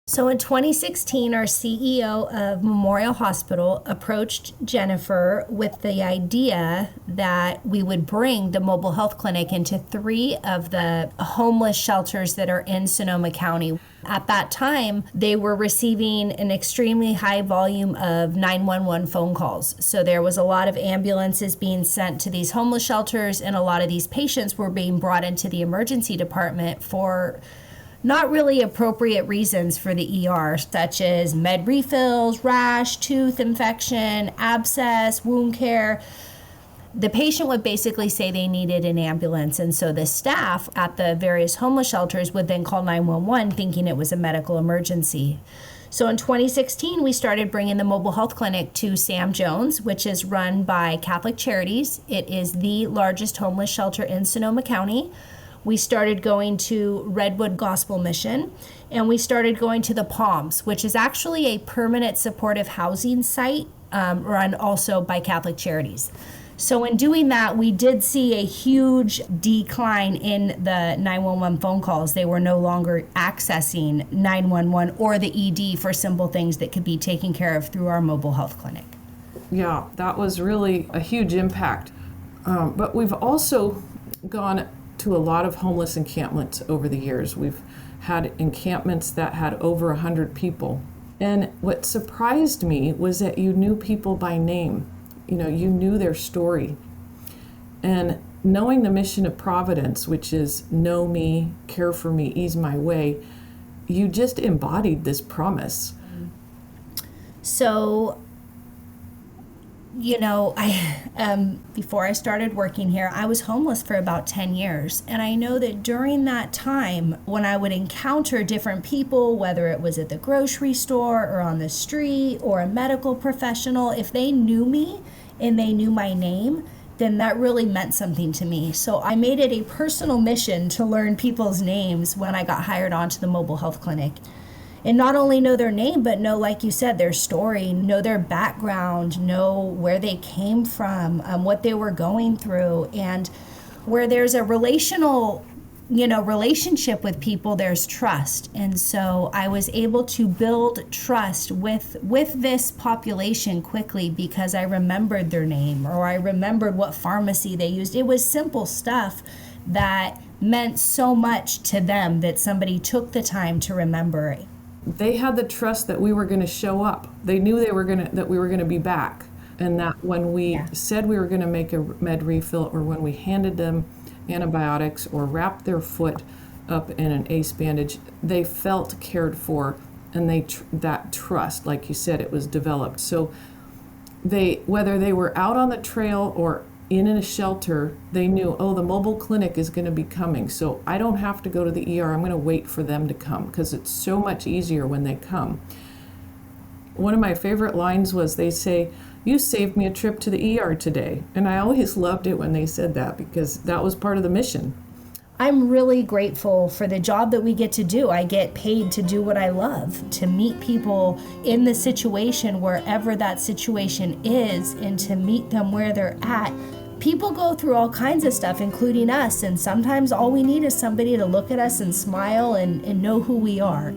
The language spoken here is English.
So in 2016, our CEO of Memorial Hospital approached Jennifer with the idea that we would bring the mobile health clinic into 3 of the homeless shelters that are in Sonoma County. At that time, they were receiving an extremely high volume of 911 phone calls. So there was a lot of ambulances being sent to these homeless shelters, and a lot of these patients were being brought into the emergency department for not really appropriate reasons for the ER, such as med refills, rash, tooth infection, abscess, wound care. The patient would basically say they needed an ambulance, and so the staff at the various homeless shelters would then call 911 thinking it was a medical emergency. So in 2016, we started bringing the mobile health clinic to Sam Jones, which is run by Catholic Charities. It is the largest homeless shelter in Sonoma County. We started going to Redwood Gospel Mission, and we started going to the Palms, which is actually a permanent supportive housing site run also by Catholic Charities. So in doing that, we did see a huge decline in the 911 phone calls. They were no longer accessing 911 or the ED for simple things that could be taken care of through our mobile health clinic. Yeah, that was really a huge impact. But we've also gone to a lot of homeless encampments over the years. We've had encampments that had over 100 people. And what surprised me was that you knew people by name. You knew their story. And knowing the mission of Providence, which is know me, care for me, ease my way, you just embodied this promise. So, before I started working here, I was homeless for about 10 years. And I know that during that time, when I would encounter different people, whether it was at the grocery store or on the street or a medical professional, if they knew me and they knew my name, then that really meant something to me. So I made it a personal mission to learn people's names when I got hired onto the mobile health clinic. And not only know their name, but know, like you said, their story, know their background, know where they came from, what they were going through. And where there's a relationship with people, there's trust. And so I was able to build trust with this population quickly because I remembered their name or I remembered what pharmacy they used. It was simple stuff that meant so much to them that somebody took the time to remember it. They had the trust that we were going to show up. They knew that we were going to be back, and that when we said we were going to make a med refill, or when we handed them antibiotics or wrapped their foot up in an ACE bandage, they felt cared for, and that trust, like you said, it was developed. So whether they were out on the trail or in a shelter, they knew, the mobile clinic is going to be coming, so I don't have to go to the ER. I'm going to wait for them to come because it's so much easier when they come. One of my favorite lines was, they say, "You saved me a trip to the ER today." And I always loved it when they said that because that was part of the mission. I'm really grateful for the job that we get to do. I get paid to do what I love, to meet people in the situation, wherever that situation is, and to meet them where they're at. People go through all kinds of stuff, including us, and sometimes all we need is somebody to look at us and smile and know who we are.